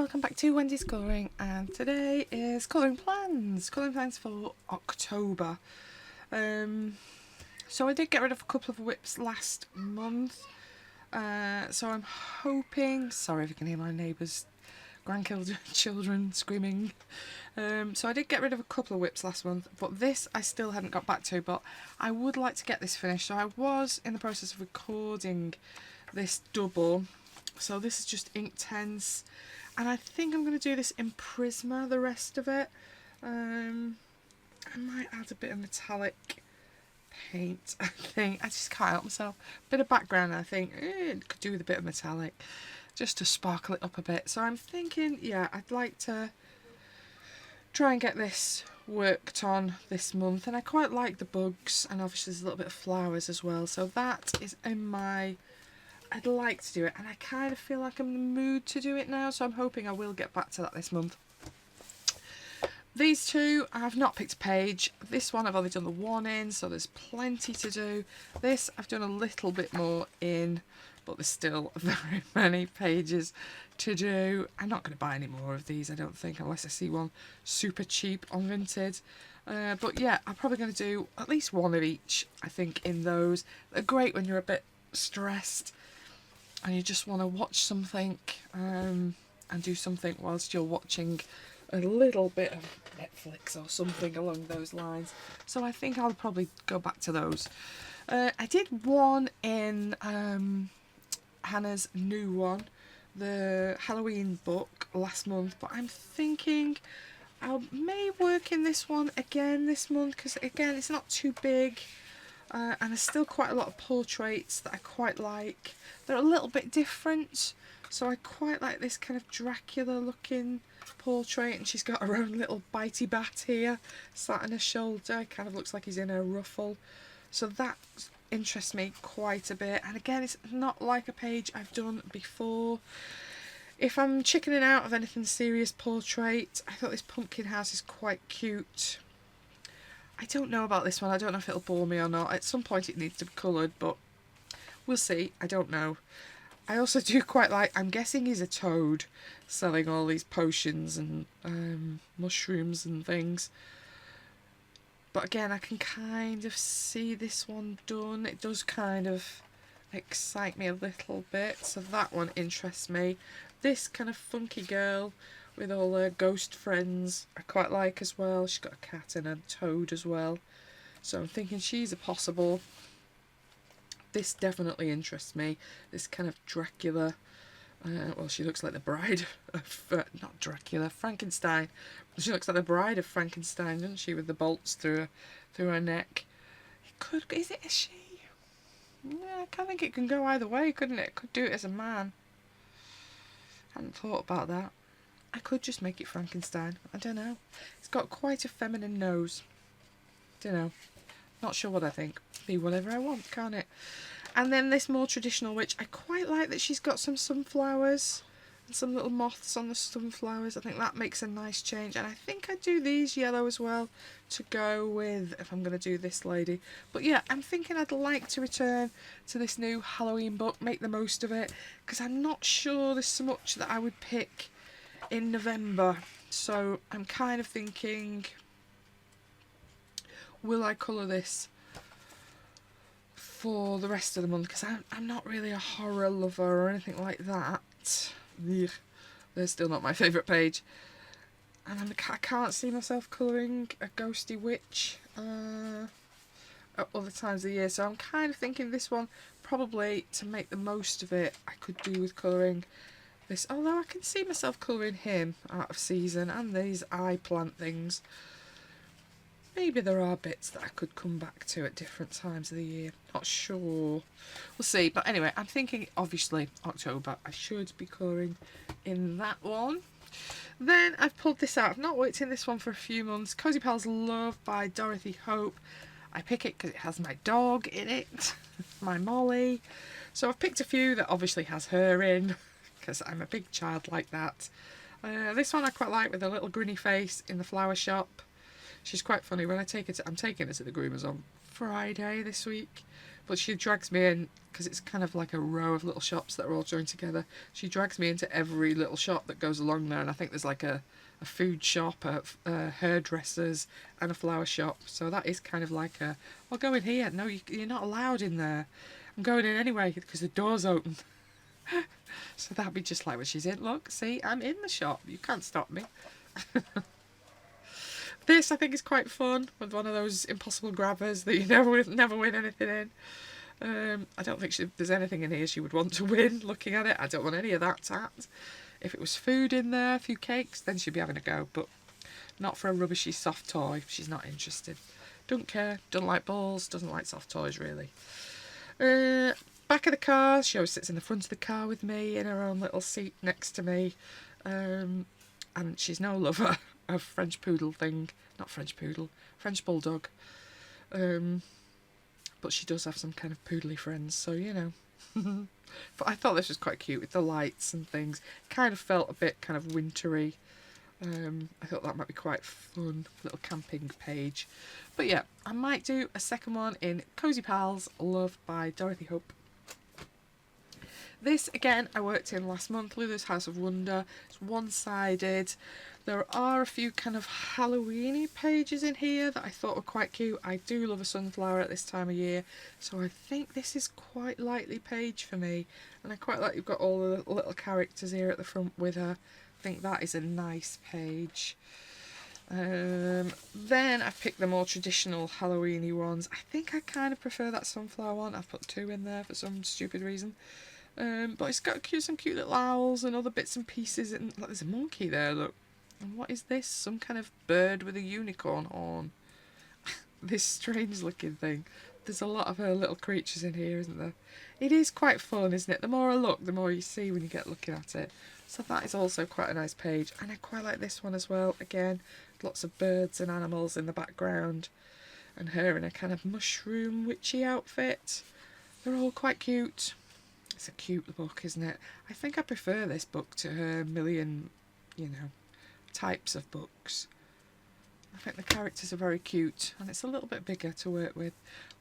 welcome back to Wendy's Colouring, and today is colouring plans for October. So I did get rid of a couple of whips last month, so I'm hoping, sorry if you can hear my neighbours' grandchildren screaming. So I did get rid of a couple of whips last month, but this I still hadn't got back to, but I would like to get this finished. So I was in the process of recording this double. So this is just Inktense, and I think I'm going to do this in Prisma, the rest of it. I might add a bit of metallic paint, I think. I just can't help myself. A bit of background, I think. Could do with a bit of metallic, just to sparkle it up a bit. So I'm thinking, yeah, I'd like to try and get this worked on this month. And I quite like the bugs, and obviously there's a little bit of flowers as well. So that is in my... I'd like to do it, and I kind of feel like I'm in the mood to do it now, so I'm hoping I will get back to that this month. These two, I've not picked a page. This one I've only done the one in, so there's plenty to do. This I've done a little bit more in, but there's still very many pages to do. I'm not going to buy any more of these, I don't think, unless I see one super cheap on Vinted. But yeah, I'm probably going to do at least one of each, I think, in those. They're great when you're a bit stressed and you just want to watch something and do something whilst you're watching a little bit of Netflix or something along those lines. So I think I'll probably go back to those. I did one in Hannah's new one, the Halloween book, last month, but I'm thinking I may work in this one again this month, because again it's not too big. And there's still quite a lot of portraits that I quite like. They're a little bit different, so I quite like this kind of Dracula looking portrait, and she's got her own little bitey bat here sat on her shoulder. Kind of looks like he's in a ruffle, so that interests me quite a bit. And again, it's not like a page I've done before. If I'm chickening out of anything serious portrait, I thought this pumpkin house is quite cute. I don't know about this one. I don't know if it'll bore me or not. At some point it needs to be coloured, but we'll see. I don't know. I also do quite like, I'm guessing he's a toad selling all these potions and mushrooms and things. But again, I can kind of see this one done. It does kind of excite me a little bit, so that one interests me. This kind of funky girl with all her ghost friends I quite like as well. She's got a cat and a toad as well, so I'm thinking she's a possible. This definitely interests me, this kind of Dracula. Well, she looks like the bride of not Dracula, Frankenstein. She looks like the bride of Frankenstein, doesn't she, with the bolts through her neck. It could, is it a she? Yeah, I kind of think it can go either way, couldn't it? It could do it as a man. I hadn't thought about that. I could just make it Frankenstein. I don't know. It's got quite a feminine nose. Don't know. Not sure what I think. Be whatever I want, can't it? And then this more traditional witch. I quite like that she's got some sunflowers and some little moths on the sunflowers. I think that makes a nice change. And I think I'd do these yellow as well to go with if I'm going to do this lady. But yeah, I'm thinking I'd like to return to this new Halloween book. Make the most of it. Because I'm not sure there's so much that I would pick in November, so I'm kind of thinking, will I colour this for the rest of the month, because I'm not really a horror lover or anything like that. Ugh, they're still not my favourite page, and I can't see myself colouring a ghosty witch at other times of the year, so I'm kind of thinking this one, probably to make the most of it, I could do with colouring this, although I can see myself colouring him out of season, and these eye plant things. Maybe there are bits that I could come back to at different times of the year. Not sure. We'll see. But anyway, I'm thinking, obviously, October. I should be colouring in that one. Then I've pulled this out. I've not worked in this one for a few months. Cozy Pals Love by Dorothy Hope. I pick it because it has my dog in it. My Molly. So I've picked a few that obviously has her in, because I'm a big child like that. This one I quite like, with a little grinny face in the flower shop. She's quite funny. When I take her to, I'm taking her to the groomers on Friday this week, but she drags me in, because it's kind of like a row of little shops that are all joined together. She drags me into every little shop that goes along there, and I think there's like a food shop, a hairdressers, and a flower shop. So that is kind of like a, I'll go in here. No, you're not allowed in there. I'm going in anyway because the door's open. So that'd be just like when she's in. Look, see, I'm in the shop. You can't stop me. This I think is quite fun, with one of those impossible grabbers that you never win anything in. I don't think there's anything in here she would want to win. Looking at it, I don't want any of that tat. If it was food in there, a few cakes, then she'd be having a go, but not for a rubbishy soft toy. She's not interested. Don't care, doesn't like balls, doesn't like soft toys really. Back of the car, she always sits in the front of the car with me, in her own little seat next to me. And she's no lover of French poodle thing. Not French poodle, French bulldog. But she does have some kind of poodly friends, so you know. But I thought this was quite cute with the lights and things. Kind of felt a bit kind of wintry. I thought that might be quite fun, little camping page. But yeah, I might do a second one in Cozy Pals, Love by Dorothy Hope. This, again, I worked in last month, Lulu's House of Wonder. It's one-sided. There are a few kind of Halloween-y pages in here that I thought were quite cute. I do love a sunflower at this time of year, so I think this is quite likely page for me. And I quite like you've got all the little characters here at the front with her. I think that is a nice page. Then I've picked the more traditional Halloween-y ones. I think I kind of prefer that sunflower one. I've put 2 in there for some stupid reason. But it's got some cute little owls and other bits and pieces. And like, there's a monkey there, look. And what is this? Some kind of bird with a unicorn horn. This strange looking thing. There's a lot of her little creatures in here, isn't there? It is quite fun, isn't it? The more I look, the more you see when you get looking at it. So that is also quite a nice page. And I quite like this one as well. Again, lots of birds and animals in the background. And her in a kind of mushroom witchy outfit. They're all quite cute. It's a cute book, isn't it? I think I prefer this book to her million, you know, types of books. I think the characters are very cute, and it's a little bit bigger to work with.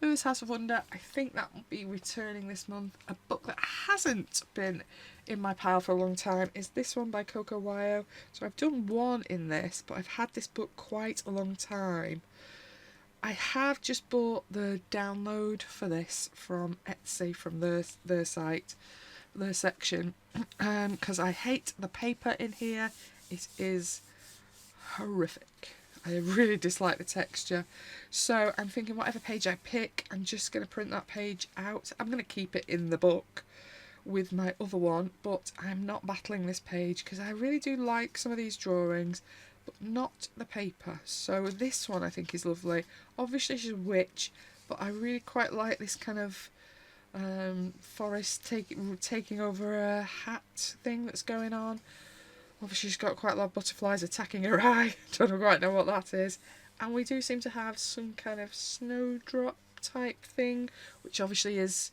Lulu's House of Wonder, I think that will be returning this month. A book that hasn't been in my pile for a long time is this one by Coco Wyo. So I've done one in this, but I've had this book quite a long time. I have just bought the download for this from Etsy, from their site, their section, because I hate the paper in here. It is horrific. I really dislike the texture. So I'm thinking whatever page I pick, I'm just going to print that page out. I'm going to keep it in the book with my other one, but I'm not battling this page because I really do like some of these drawings, but not the paper. So this one I think is lovely. Obviously she's a witch, but I really quite like this kind of forest taking over a hat thing that's going on. Obviously she's got quite a lot of butterflies attacking her eye. Don't quite know what that is. And we do seem to have some kind of snowdrop type thing, which obviously is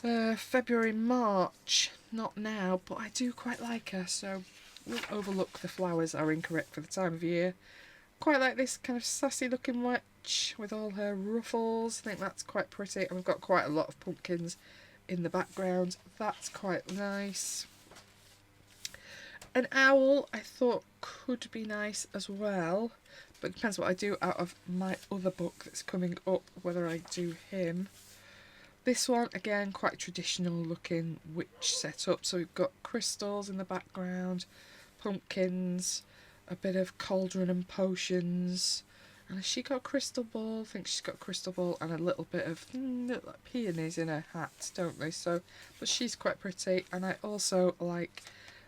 February, March. Not now, but I do quite like her, so we'll overlook the flowers are incorrect for the time of year. Quite like this kind of sassy looking witch with all her ruffles. I think that's quite pretty. And we've got quite a lot of pumpkins in the background. That's quite nice. An owl I thought could be nice as well, but it depends what I do out of my other book that's coming up, whether I do him. This one, again, quite traditional looking witch setup. So we've got crystals in the background, pumpkins, a bit of cauldron and potions. And has she got a crystal ball? I think she's got a crystal ball and a little bit of like peonies in her hat, don't they? So, but she's quite pretty. And I also like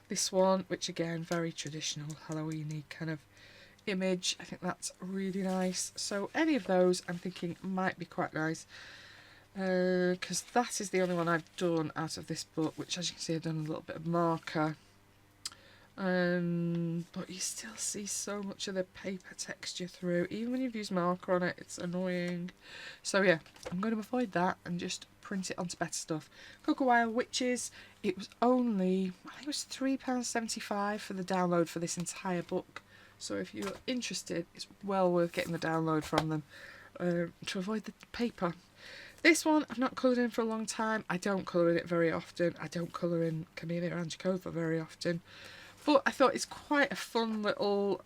this one, which again, very traditional Halloween-y kind of image. I think that's really nice. So any of those I'm thinking might be quite nice. Because that is the only one I've done out of this book, which as you can see I've done a little bit of marker. But you still see so much of the paper texture through. Even when you've used marker on it, it's annoying. So yeah, I'm going to avoid that and just print it onto better stuff. Coco Wyo Witches, it was only, I think it was £3.75 for the download for this entire book. So if you're interested, it's well worth getting the download from them to avoid the paper. This one I've not coloured in for a long time. I don't colour in it very often. I don't colour in Camellia Angelica very often. But I thought it's quite a fun little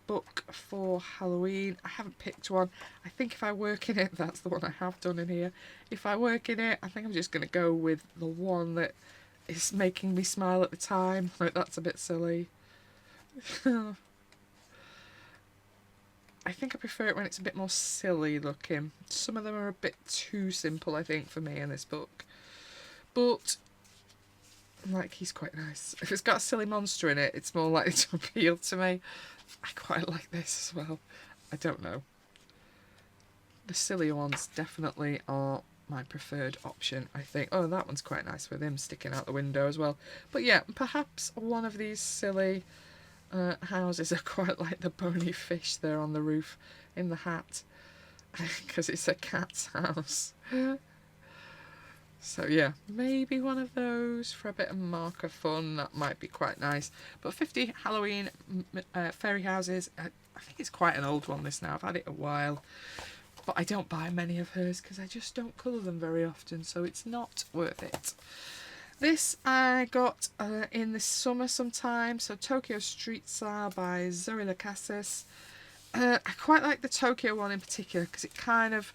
book for Halloween. I haven't picked one. I think if I work in it, that's the one I have done in here. If I work in it, I think I'm just going to go with the one that is making me smile at the time. Like, that's a bit silly. I think I prefer it when it's a bit more silly looking. Some of them are a bit too simple, I think, for me in this book. But, like, he's quite nice. If it's got a silly monster in it, it's more likely to appeal to me. I quite like this as well. I don't know. The sillier ones definitely are my preferred option, I think. Oh, that one's quite nice with him sticking out the window as well. But yeah, perhaps one of these silly houses. I quite like the bony fish there on the roof in the hat, because it's a cat's house. So yeah, maybe one of those for a bit of marker fun. That might be quite nice. But 50 Halloween fairy houses. I think it's quite an old one, this now. I've had it a while. But I don't buy many of hers because I just don't colour them very often. So it's not worth it. This I got in the summer sometime. So Tokyo Street Style by Zoe Lacassis. I quite like the Tokyo one in particular because it kind of...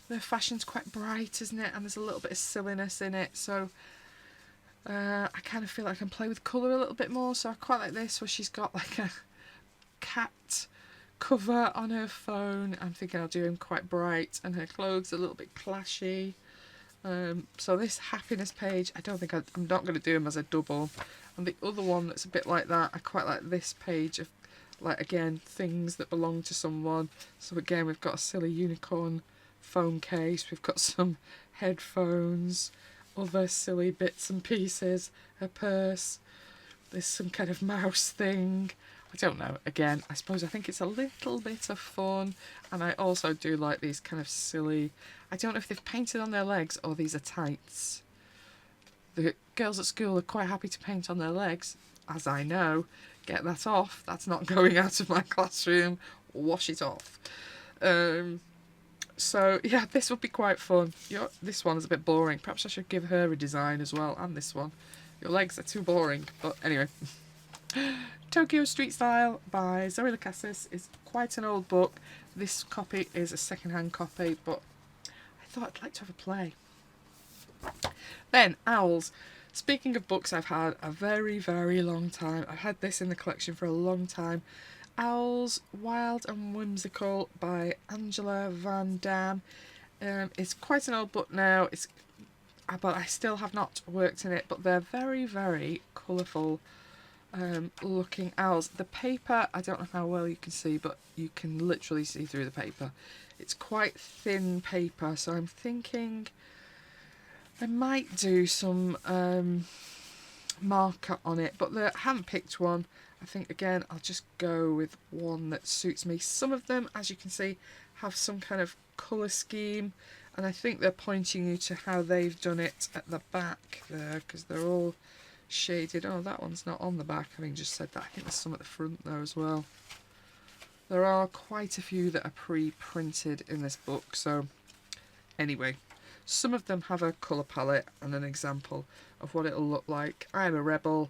The fashion's quite bright, isn't it? And there's a little bit of silliness in it. So I kind of feel like I can play with colour a little bit more. So I quite like this where she's got like a cat cover on her phone. I'm thinking I'll do him quite bright. And her clothes are a little bit clashy. So this happiness page, I don't think I'm not going to do him as a double. And the other one that's a bit like that, I quite like this page of, like, again, things that belong to someone. So again, we've got a silly unicorn phone case, we've got some headphones, other silly bits and pieces, a purse, there's some kind of mouse thing. I don't know, again, I think it's a little bit of fun. And I also do like these kind of silly, I don't know if they've painted on their legs or these are tights. The girls at school are quite happy to paint on their legs, as I know. Get that off, that's not going out of my classroom, wash it off. So yeah, this would be quite fun. This one is a bit boring, perhaps I should give her a design as well, and this one. Your legs are too boring, but anyway. Tokyo Street Style by Zoe Lacassis is quite an old book. This copy is a second-hand copy, but I thought I'd like to have a play. Then, Owls. Speaking of books I've had a very, very long time. I've had this in the collection for a long time. Owls, Wild and Whimsical by Angela Van Dam. It's quite an old book now, but I still have not worked in it, but they're very, very colourful looking owls. The paper, I don't know how well you can see, but you can literally see through the paper. It's quite thin paper, so I'm thinking I might do some marker on it, but I haven't picked one. I think, again, I'll just go with one that suits me. Some of them, as you can see, have some kind of colour scheme, and I think they're pointing you to how they've done it at the back there, because they're all shaded. Oh, that one's not on the back, having just said that. I think there's some at the front there as well. There are quite a few that are pre-printed in this book, so anyway. Some of them have a colour palette and an example of what it'll look like. I'm a rebel.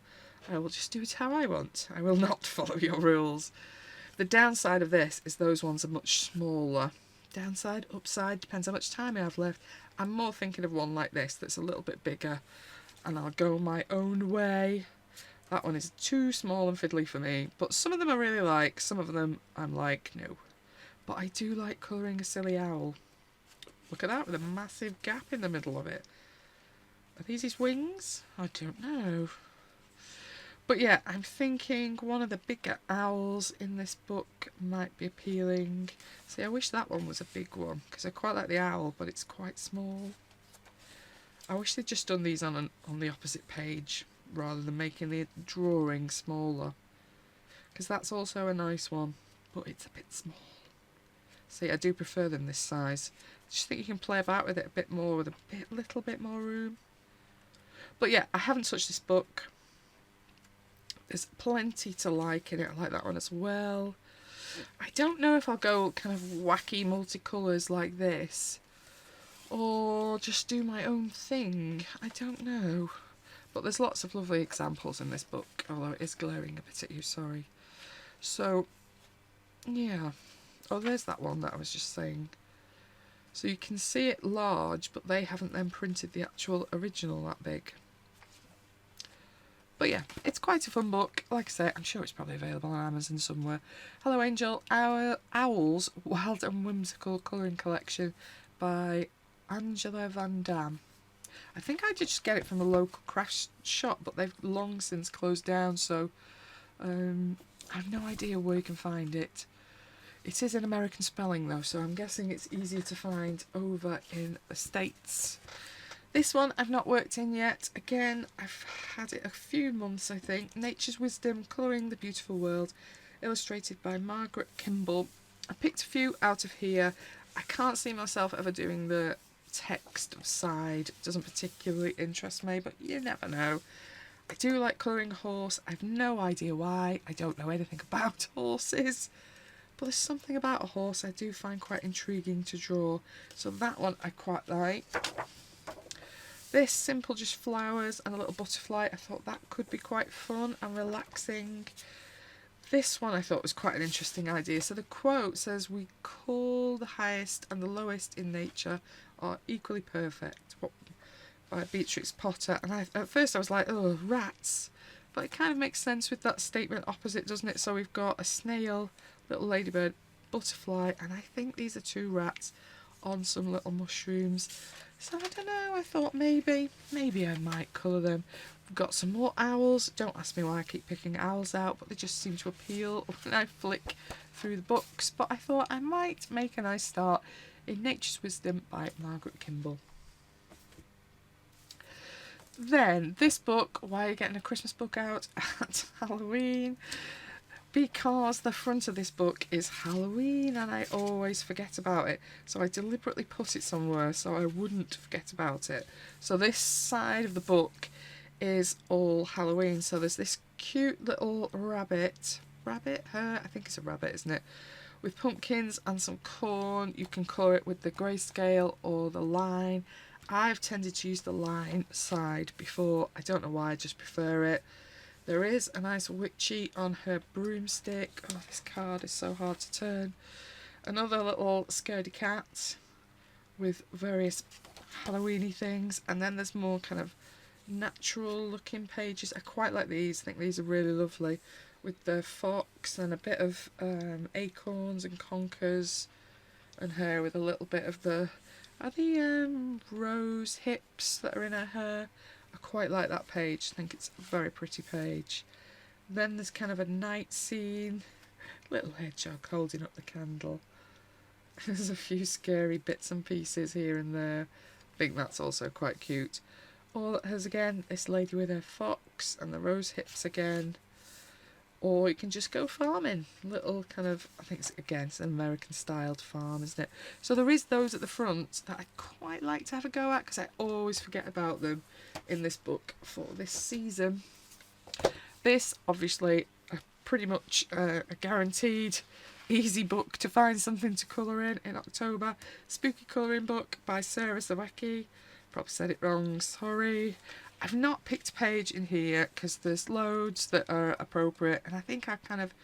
I will just do it how I want. I will not follow your rules. The downside of this is those ones are much smaller. Downside, upside, depends how much time I have left. I'm more thinking of one like this that's a little bit bigger, and I'll go my own way. That one is too small and fiddly for me, but some of them I really like. Some of them I'm like, no. But I do like colouring a silly owl. Look at that, with a massive gap in the middle of it. Are these his wings? I don't know. But yeah, I'm thinking one of the bigger owls in this book might be appealing. See, I wish that one was a big one, because I quite like the owl, but it's quite small. I wish they'd just done these on the opposite page, rather than making the drawing smaller. Because that's also a nice one, but it's a bit small. See, I do prefer them this size. I just think you can play about with it a bit more, with a little bit more room. But yeah, I haven't touched this book. There's plenty to like in it. I like that one as well. I don't know if I'll go kind of wacky multicolours like this, or just do my own thing. I don't know. But there's lots of lovely examples in this book, although it is glaring a bit at you, sorry. So, yeah. Oh, there's that one that I was just saying. So you can see it large, but they haven't then printed the actual original that big. But yeah, it's quite a fun book. Like I say, I'm sure it's probably available on Amazon somewhere. Hello Angel, Owl's Wild and Whimsical Colouring Collection by Angela Van Dam. I think I did just get it from a local craft shop, but they've long since closed down, so I have no idea where you can find it. It is in American spelling though, so I'm guessing it's easier to find over in the States. This one I've not worked in yet. Again, I've had it a few months, I think. Nature's Wisdom, Colouring the Beautiful World, illustrated by Margaret Kimball. I picked a few out of here. I can't see myself ever doing the text side. It doesn't particularly interest me, but you never know. I do like colouring a horse. I have no idea why. I don't know anything about horses. But there's something about a horse I do find quite intriguing to draw. So that one I quite like. This simple, just flowers and a little butterfly. I thought that could be quite fun and relaxing. This one I thought was quite an interesting idea. So the quote says, "We call the highest and the lowest in nature are equally perfect," by Beatrix Potter. And at first I was like, oh, rats. But it kind of makes sense with that statement opposite, doesn't it? So we've got a snail, little ladybird, butterfly, and I think these are 2 rats on some little mushrooms. So I don't know, I thought maybe I might colour them. We've got some more owls. Don't ask me why I keep picking owls out, but they just seem to appeal when I flick through the books. But I thought I might make a nice start in Nature's Wisdom by Margaret Kimball. Then this book, why are you getting a Christmas book out at Halloween? Because the front of this book is Halloween and I always forget about it. So I deliberately put it somewhere so I wouldn't forget about it. So this side of the book is all Halloween. So there's this cute little rabbit, I think it's a rabbit, isn't it? With pumpkins and some corn. You can colour it with the grayscale or the line. I've tended to use the line side before. I don't know why, I just prefer it. There is a nice witchy on her broomstick. Oh, this card is so hard to turn. Another little scaredy cat with various Halloweeny things. And then there's more kind of natural looking pages. I quite like these. I think these are really lovely. With the fox and a bit of acorns and conkers. And her with a little bit of the... Are the rose hips that are in her hair? I quite like that page. I think it's a very pretty page. Then there's kind of a night scene. Little hedgehog holding up the candle. There's a few scary bits and pieces here and there. I think that's also quite cute. All it has again, this lady with her fox and the rose hips again. Or you can just go farming. Little kind of, I think it's an American styled farm, isn't it? So there is those at the front that I quite like to have a go at because I always forget about them in this book for this season. This, obviously, pretty much a guaranteed easy book to find something to colour in October. Spooky Colouring Book by Sarah Zawecki. Probably said it wrong, sorry. I've not picked a page in here because there's loads that are appropriate, and I think I kind of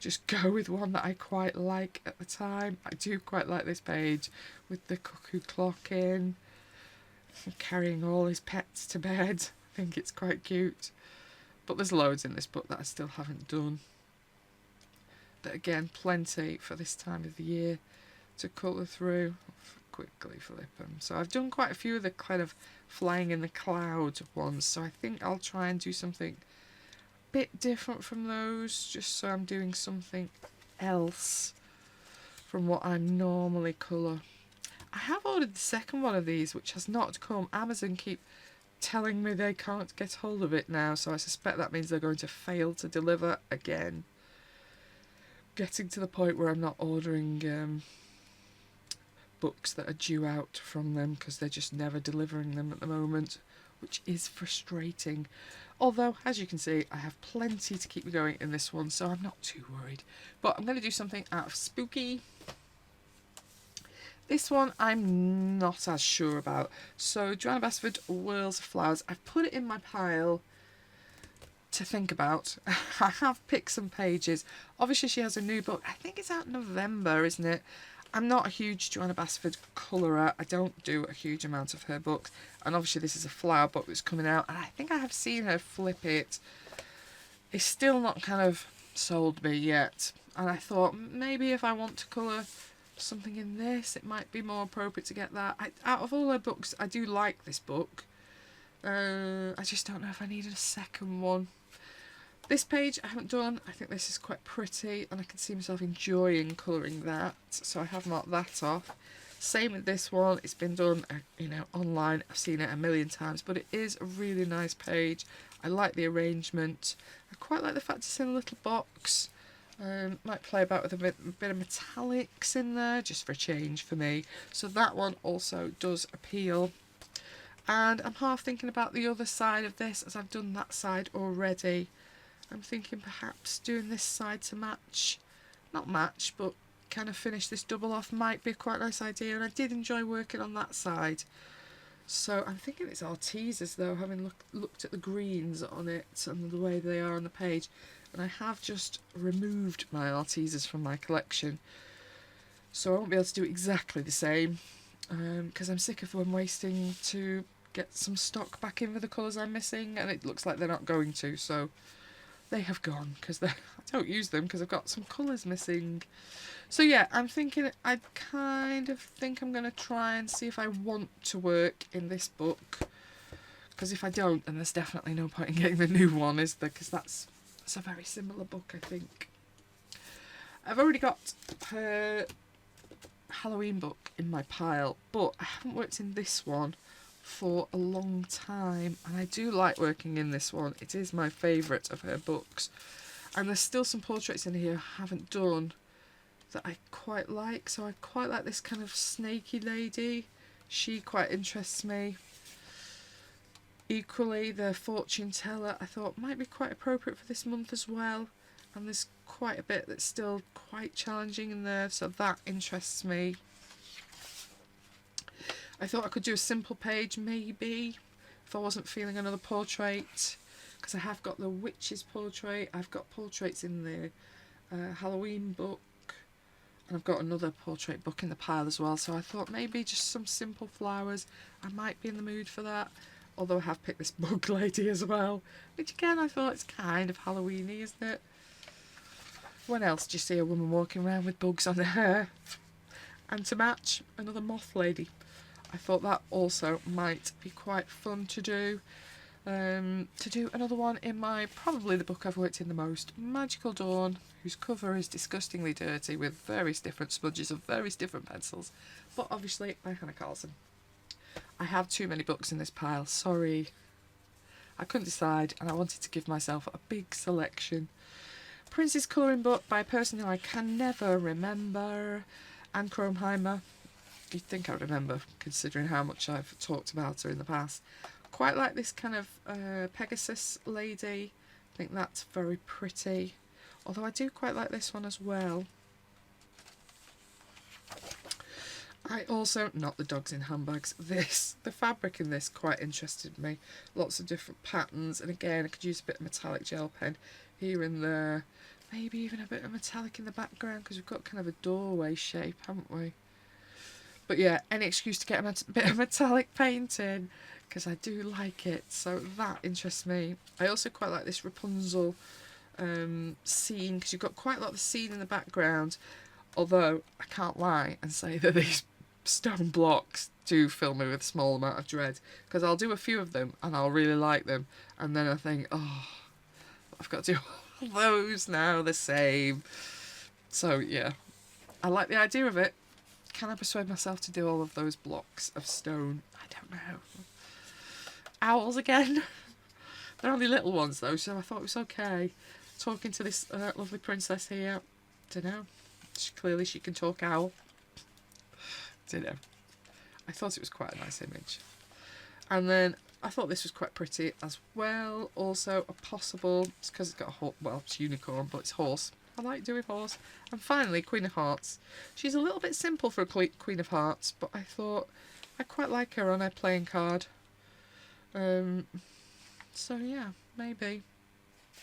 just go with one that I quite like at the time. I do quite like this page with the cuckoo clock in, carrying all his pets to bed. I think it's quite cute. But there's loads in this book that I still haven't done. But again, plenty for this time of the year to colour through. Quickly flip them. So I've done quite a few of the kind of flying in the cloud ones, so I think I'll try and do something a bit different from those, just so I'm doing something else from what I normally colour. I have ordered the second one of these, which has not come. Amazon keep telling me they can't get hold of it now, so I suspect that means they're going to fail to deliver again. Getting to the point where I'm not ordering books that are due out from them because they're just never delivering them at the moment, which is frustrating. Although, as you can see, I have plenty to keep me going in this one, so I'm not too worried. But I'm going to do something out of Spooky. This one I'm not as sure about. So Joanna Basford, Worlds of Flowers. I've put it in my pile to think about. I have picked some pages. Obviously she has a new book. I think it's out in November, isn't it? I'm not a huge Joanna Basford colourer. I don't do a huge amount of her books. And obviously this is a flower book that's coming out. And I think I have seen her flip it. It's still not kind of sold me yet. And I thought maybe if I want to colour something in this, it might be more appropriate to get that. Out of all her books, I do like this book. I just don't know if I needed a second one. This page I haven't done. I think this is quite pretty and I can see myself enjoying colouring that, so I have marked that off. Same with this one. It's been done, you know, online. I've seen it a million times, but it is a really nice page. I like the arrangement. I quite like the fact it's in a little box. Might play about with a bit of metallics in there just for a change for me. So that one also does appeal. And I'm half thinking about the other side of this, as I've done that side already. I'm thinking perhaps doing this side to match, not match, but kind of finish this double off might be a quite nice idea. And I did enjoy working on that side. So I'm thinking it's Artesas though, having looked at the greens on it and the way they are on the page. And I have just removed my Artesas from my collection, so I won't be able to do exactly the same, because I'm sick of them wasting to get some stock back in for the colours I'm missing, and it looks like they're not going to, so they have gone because I don't use them because I've got some colours missing. So yeah, I'm thinking, I kind of think I'm going to try and see if I want to work in this book, because if I don't, then there's definitely no point in getting the new one, is there? Because that's a very similar book, I think. I've already got her Halloween book in my pile, but I haven't worked in this one for a long time, and I do like working in this one. It is my favourite of her books, and there's still some portraits in here I haven't done that I quite like. So I quite like this kind of snaky lady. She quite interests me. Equally, the fortune teller I thought might be quite appropriate for this month as well, and there's quite a bit that's still quite challenging in there, so that interests me. I thought I could do a simple page maybe if I wasn't feeling another portrait, because I have got the witch's portrait, I've got portraits in the Halloween book, and I've got another portrait book in the pile as well, so I thought maybe just some simple flowers. I might be in the mood for that. Although I have picked this bug lady as well, which again I thought it's kind of Halloweeny, isn't it? When else do you see a woman walking around with bugs on her hair? And to match, another moth lady. I thought that also might be quite fun to do. To do another one in my, probably the book I've worked in the most, Magical Dawn, whose cover is disgustingly dirty with various different smudges of various different pencils, but obviously by Hannah Carlson. I have too many books in this pile, sorry. I couldn't decide and I wanted to give myself a big selection. Prince's colouring book by a person who I can never remember, Anne Kromheimer. You'd think I would remember, considering how much I've talked about her in the past. Quite like this kind of Pegasus lady. I think that's very pretty. Although I do quite like this one as well. I also, not the dogs in handbags, the fabric in this quite interested me. Lots of different patterns, and again I could use a bit of metallic gel pen here and there. Maybe even a bit of metallic in the background, because we've got kind of a doorway shape, haven't we? But yeah, any excuse to get a bit of metallic paint in, because I do like it, so that interests me. I also quite like this Rapunzel scene, because you've got quite a lot of the scene in the background, although I can't lie and say that these stone blocks do fill me with a small amount of dread, because I'll do a few of them and I'll really like them, and then I think, oh, I've got to do all those now the same. So yeah, I like the idea of it. Can I persuade myself to do all of those blocks of stone? I don't know. Owls again. They're only little ones though, so I thought it was okay. Talking to this lovely princess here. Dunno. Clearly she can talk owl. Dunno. I thought it was quite a nice image. And then I thought this was quite pretty as well. Also a possible, it's because it's got a horse, well, it's unicorn, but it's horse. I like doing horse. And finally, Queen of Hearts. She's a little bit simple for a Queen of Hearts, but I thought I quite like her on a playing card. So yeah, maybe.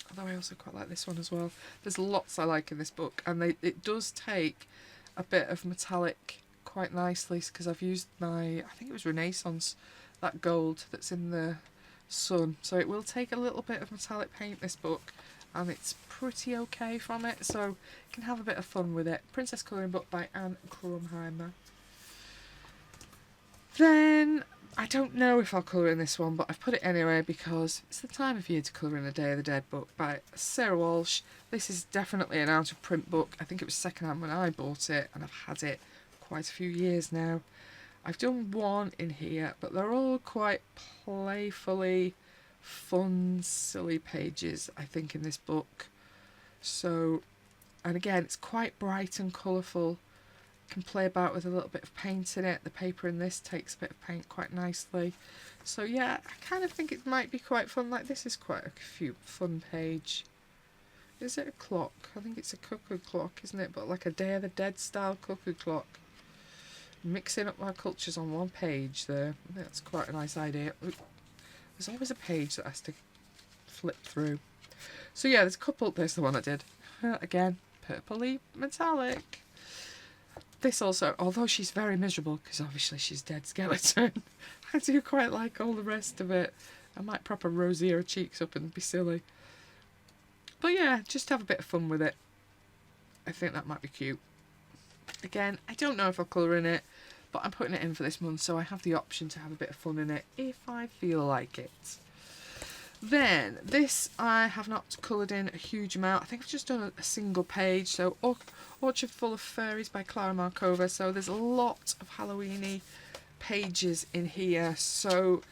Although I also quite like this one as well. There's lots I like in this book, and it does take a bit of metallic quite nicely, because I've used my, I think it was Renaissance, that gold that's in the sun. So it will take a little bit of metallic paint, this book, and it's pretty okay from it, so you can have a bit of fun with it. Princess Colouring Book by Anne Krumheimer. Then, I don't know if I'll colour in this one, but I've put it anyway because it's the time of year to colour in A Day of the Dead book by Sarah Walsh. This is definitely an out of print book. I think it was secondhand when I bought it, and I've had it quite a few years now. I've done one in here, but they're all quite playfully fun, silly pages, I think, in this book. So, and again, it's quite bright and colourful. Can play about with a little bit of paint in it. The paper in this takes a bit of paint quite nicely. So yeah, I kind of think it might be quite fun. Like, this is quite a cute, fun page. Is it a clock? I think it's a cuckoo clock, isn't it? But like a Day of the Dead style cuckoo clock. Mixing up my cultures on one page there. That's quite a nice idea. There's always a page that has to flip through. So yeah, there's a couple. There's the one I did. Again, purpley metallic. This also, although she's very miserable, because obviously she's dead skeleton, I do quite like all the rest of it. I might proper rosy her cheeks up and be silly. But yeah, just have a bit of fun with it. I think that might be cute. Again, I don't know if I'll colour in it, but I'm putting it in for this month, so I have the option to have a bit of fun in it if I feel like it. Then, this I have not coloured in a huge amount. I think I've just done a single page. So, Orchard Full of Fairies by Clara Markova. So there's a lot of Halloween-y pages in here. So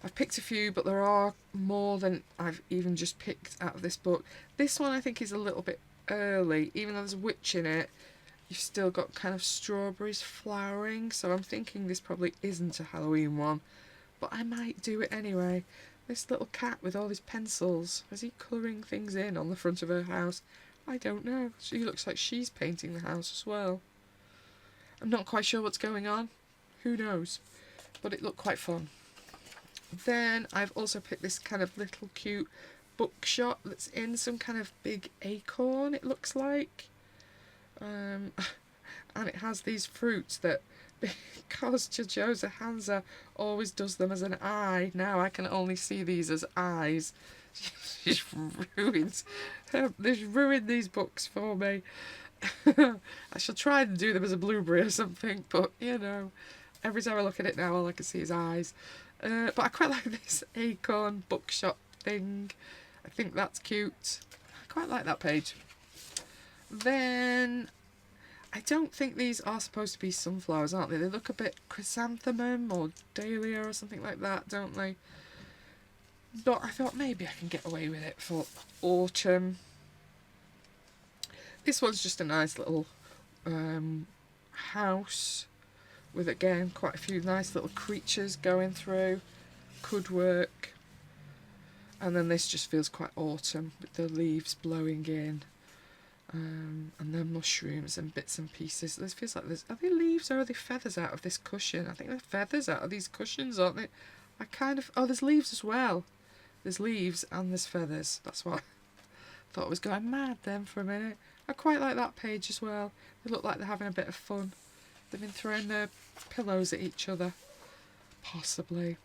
I've picked a few, but there are more than I've even just picked out of this book. This one I think is a little bit early. Even though there's a witch in it, you've still got kind of strawberries flowering. So I'm thinking this probably isn't a Halloween one, but I might do it anyway. This little cat with all his pencils. Is he colouring things in on the front of her house? I don't know. She looks like she's painting the house as well. I'm not quite sure what's going on. Who knows? But it looked quite fun. Then I've also picked this kind of little cute bookshop that's in some kind of big acorn, it looks like. And it has these fruits that, because Jojosa Hansa always does them as an eye, now I can only see these as eyes. She's ruined these books for me. I shall try and do them as a blueberry or something, but you know, every time I look at it now all I can see is eyes. But I quite like this acorn bookshop thing. I think that's cute. I quite like that page. Then I don't think these are supposed to be sunflowers, aren't they? They look a bit chrysanthemum or dahlia or something like that, don't they? But I thought maybe I can get away with it for autumn. This one's just a nice little house with, again, quite a few nice little creatures going through. Could work. And then this just feels quite autumn with the leaves blowing in. And then mushrooms and bits and pieces. This feels like there's... Are they leaves or are they feathers out of this cushion? I think they're feathers out of these cushions, aren't they? I kind of... Oh, there's leaves as well. There's leaves and there's feathers. That's what I thought I was going mad then for a minute. I quite like that page as well. They look like they're having a bit of fun. They've been throwing their pillows at each other. Possibly.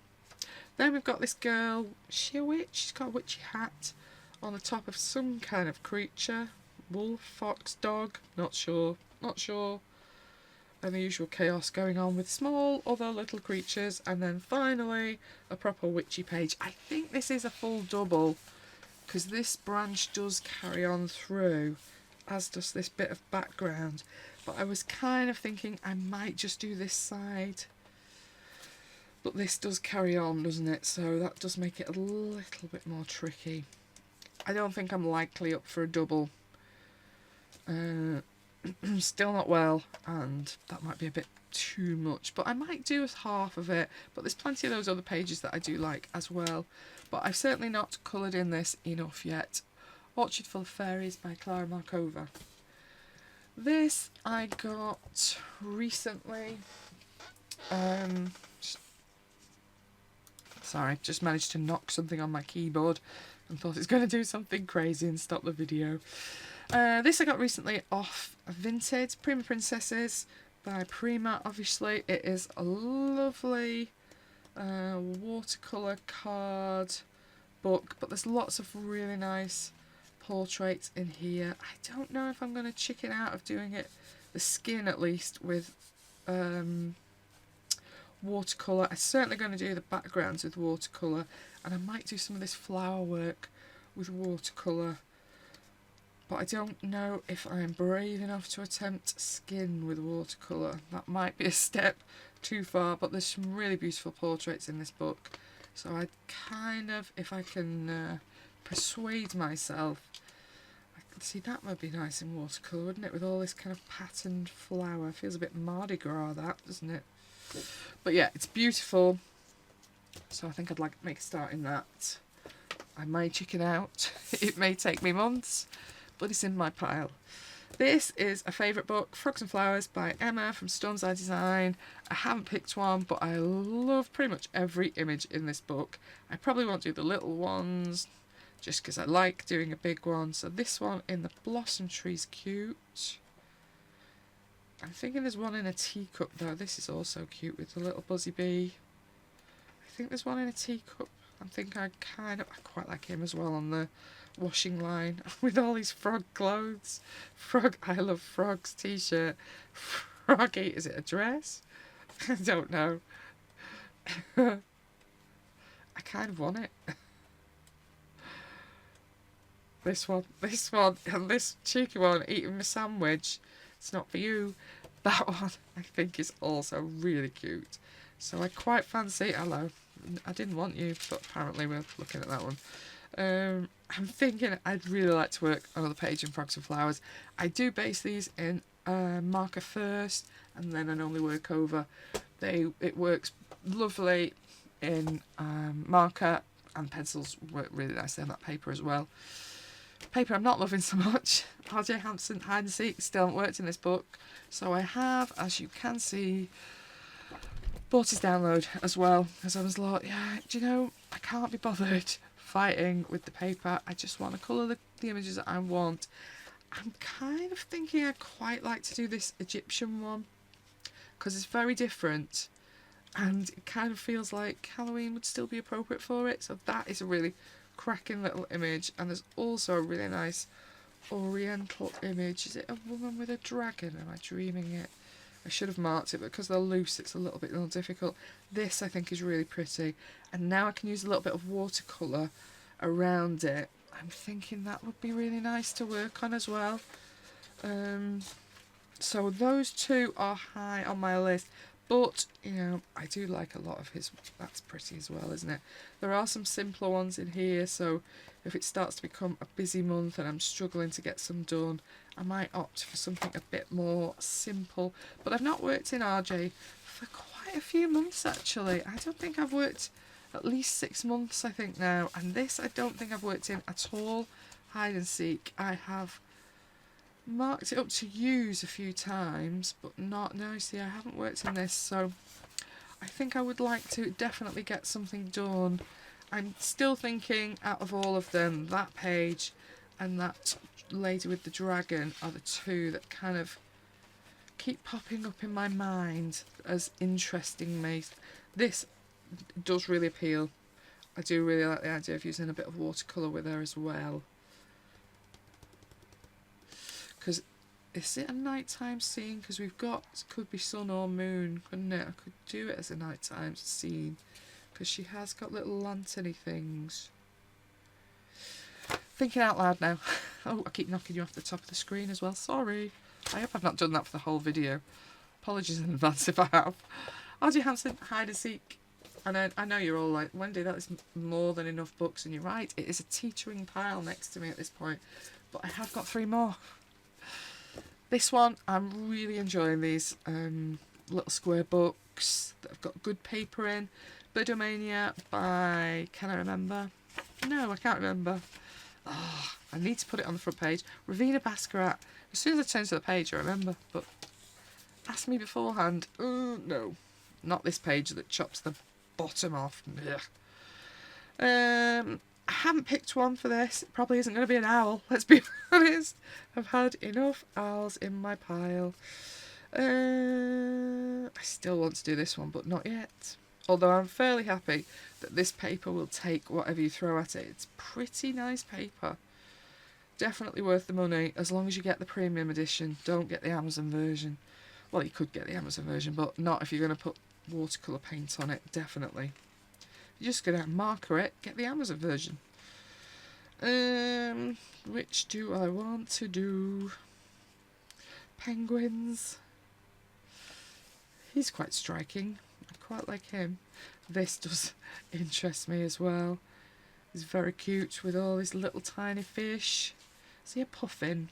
Then we've got this girl. Is she a witch? She's got a witchy hat on the top of some kind of creature. Wolf, fox, dog, not sure. And the usual chaos going on with small other little creatures. And then finally, a proper witchy page. I think this is a full double, because this branch does carry on through, as does this bit of background. But I was kind of thinking I might just do this side. But this does carry on, doesn't it? So that does make it a little bit more tricky. I don't think I'm likely up for a double. Still not well, and that might be a bit too much, but I might do as half of it. But there's plenty of those other pages that I do like as well, but I've certainly not coloured in this enough yet Orchard Full of Fairies by Clara Markova. This I got recently. Sorry, just managed to knock something on my keyboard and thought it's going to do something crazy and stop the video. This I got recently off Vinted, Prima Princesses by Prima. Obviously it is a lovely watercolour card book, but there's lots of really nice portraits in here. I don't know if I'm going to chicken out of doing it, the skin at least, with watercolour. I'm certainly going to do the backgrounds with watercolour, and I might do some of this flower work with watercolour, but I don't know if I'm brave enough to attempt skin with watercolour. That might be a step too far, but there's some really beautiful portraits in this book, so I kind of, if I can persuade myself, I can see that would be nice in watercolour, wouldn't it, with all this kind of patterned flower. Feels a bit Mardi Gras, that, doesn't it? But yeah, it's beautiful, so I think I'd like to make a start in that. I may chicken out, it may take me months, but it's in my pile. This is a favourite book, Frogs and Flowers by Emma from Storm's Eye Design. I haven't picked one, but I love pretty much every image in this book. I probably won't do the little ones, just because I like doing a big one. So this one in the blossom tree's cute. I'm thinking there's one in a teacup though. This is also cute with the little buzzy bee. I think there's one in a teacup. I think I quite like him as well on the washing line with all these frog clothes. I love frogs t-shirt. Froggy, is it a dress? I don't know. I kind of want it. This one, and this cheeky one eating my sandwich. It's not for you. That one I think is also really cute. So I quite fancy, hello, I didn't want you, but apparently we're looking at that one. I'm thinking I'd really like to work on another page in Frogs and Flowers. I do base these in marker first, and then I normally work over. It works lovely in marker, and pencils work really nicely on that paper as well. Paper I'm not loving so much. R.J. Hampson Hide and Seek still haven't worked in this book, so I have, as you can see, bought his download as well, because I was like, yeah, do you know, I can't be bothered fighting with the paper. I just want to colour the images that I want. I'm kind of thinking I'd quite like to do this Egyptian one, because it's very different, and it kind of feels like Halloween would still be appropriate for it. So that is a really cracking little image, and there's also a really nice oriental image. Is it a woman with a dragon? Am I dreaming it? I should have marked it, but because they're loose it's a little bit more difficult. This I think is really pretty, and now I can use a little bit of watercolour around it. I'm thinking that would be really nice to work on as well. So those two are high on my list, but you know, I do like a lot of his. That's pretty as well, isn't it? There are some simpler ones in here, so if it starts to become a busy month and I'm struggling to get some done, I might opt for something a bit more simple. But I've not worked in RJ for quite a few months actually. I don't think I've worked at least 6 months I think now, and this I don't think I've worked in at all. Hide and Seek, I have marked it up to use a few times, but not, no, see, I haven't worked in this, so I think I would like to definitely get something done. I'm still thinking, out of all of them, that page and that lady with the dragon are the two that kind of keep popping up in my mind as interesting me. This does really appeal. I do really like the idea of using a bit of watercolour with her as well. Because is it a nighttime scene? Because we've got, could be sun or moon, couldn't it? I could do it as a nighttime scene, because she has got little lanterny things. Thinking out loud now. Oh, I keep knocking you off the top of the screen as well. Sorry. I hope I've not done that for the whole video. Apologies in advance if I have. R.J. Hampson, Hide and Seek. And I know you're all like, Wendy, that is more than enough books, and you're right. It is a teetering pile next to me at this point. But I have got 3 more. This one, I'm really enjoying these little square books that have got good paper in. Birdomania by, can I remember? No, I can't remember. Oh, I need to put it on the front page. Ravina Basquiat. As soon as I turn to the page, I remember. But ask me beforehand. No. Not this page that chops the bottom off. I haven't picked one for this. It probably isn't going to be an owl, let's be honest. I've had enough owls in my pile. I still want to do this one, but not yet. Although I'm fairly happy that this paper will take whatever you throw at it. It's pretty nice paper. Definitely worth the money, as long as you get the premium edition. Don't get the Amazon version. Well, you could get the Amazon version, but not if you're going to put watercolour paint on it, definitely. If you're just going to marker it, get the Amazon version. Which do I want to do? Penguins. He's quite striking. I quite like him. This does interest me as well. He's very cute with all his little tiny fish. Is he a puffin?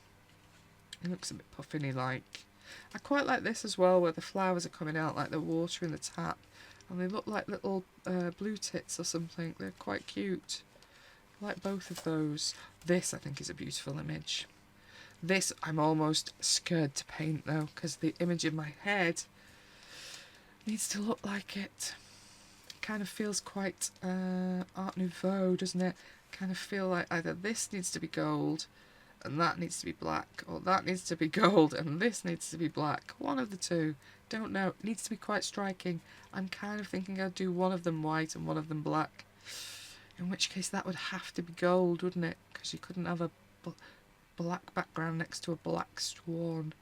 He looks a bit puffin-y like. I quite like this as well, where the flowers are coming out like the water in the tap. And they look like little blue tits or something. They're quite cute. I like both of those. This, I think, is a beautiful image. This, I'm almost scared to paint, though, because the image in my head needs to look like it. It kind of feels quite Art Nouveau, doesn't it? Kind of feel like either this needs to be gold and that needs to be black, or that needs to be gold and this needs to be black. One of the two. Don't know. It needs to be quite striking. I'm kind of thinking I'd do one of them white and one of them black. In which case that would have to be gold, wouldn't it? Because you couldn't have a black background next to a black swan.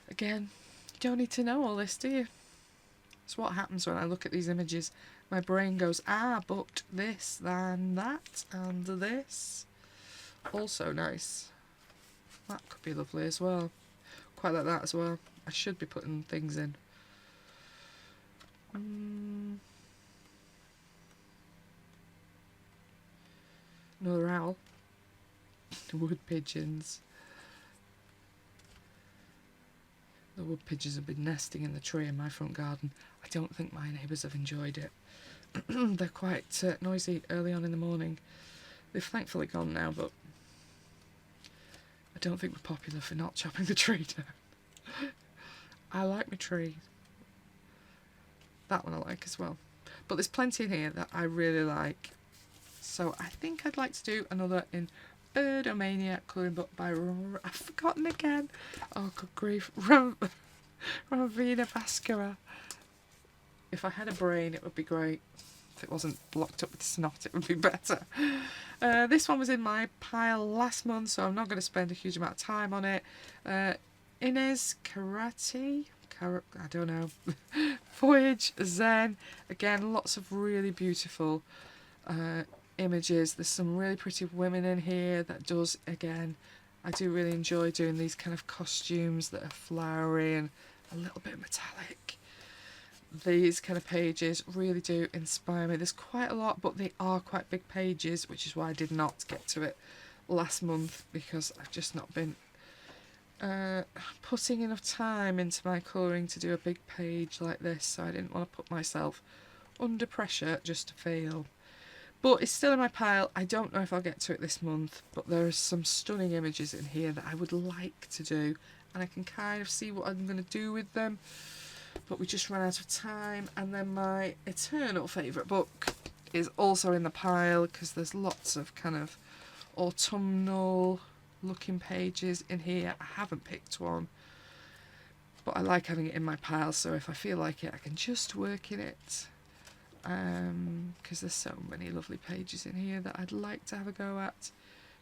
Again, you don't need to know all this, do you? It's what happens when I look at these images. My brain goes, but this, then that, and this. Also nice. That could be lovely as well. Quite like that as well. I should be putting things in. Another owl. Wood pigeons. The wood pigeons have been nesting in the tree in my front garden. I don't think my neighbours have enjoyed it. They're quite noisy early on in the morning. They've thankfully gone now, but I don't think we're popular for not chopping the tree down. I like my tree. That one I like as well. But there's plenty in here that I really like. So I think I'd like to do another in Birdomania colouring book by I've forgotten again. Oh, good grief. Ravina Basquiat. If I had a brain, it would be great. If it wasn't blocked up with snot, it would be better. This one was in my pile last month, so I'm not going to spend a huge amount of time on it. Inez Karate. I don't know. Voyage Zen. Again, lots of really beautiful images. There's some really pretty women in here that does, again, I do really enjoy doing these kind of costumes that are flowery and a little bit metallic. These kind of pages really do inspire me. There's quite a lot, but they are quite big pages, which is why I did not get to it last month, because I've just not been putting enough time into my colouring to do a big page like this, so I didn't want to put myself under pressure just to fail. But it's still in my pile. I don't know if I'll get to it this month, but there are some stunning images in here that I would like to do, and I can kind of see what I'm going to do with them, but we just ran out of time. And then my eternal favourite book is also in the pile, because there's lots of kind of autumnal looking pages in here. I haven't picked one, but I like having it in my pile, so if I feel like it, I can just work in it. Because there's so many lovely pages in here that I'd like to have a go at.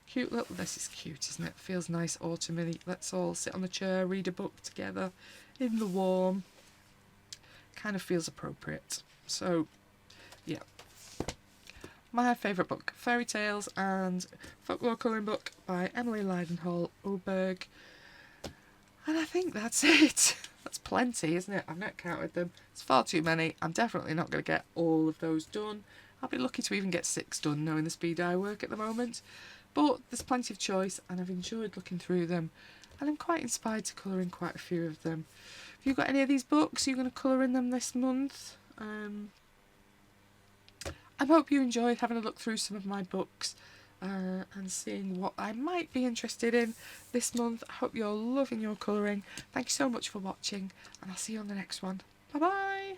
Cute little, this is cute, isn't it? Feels nice autumny. Let's all sit on the chair, read a book together in the warm. Kind of feels appropriate. So, yeah. My favourite book, Fairy Tales and Folklore Colouring Book by Emily Leidenhall Oberg. And I think that's it. That's plenty, isn't it? I've not counted them. It's far too many. I'm definitely not going to get all of those done. I'll be lucky to even get 6 done, knowing the speed I work at the moment. But there's plenty of choice, and I've enjoyed looking through them. And I'm quite inspired to colour in quite a few of them. Have you got any of these books? Are you going to colour in them this month? I hope you enjoyed having a look through some of my books. and seeing what I might be interested in this month. I hope you're loving your colouring. Thank you so much for watching, and I'll see you on the next one. Bye bye.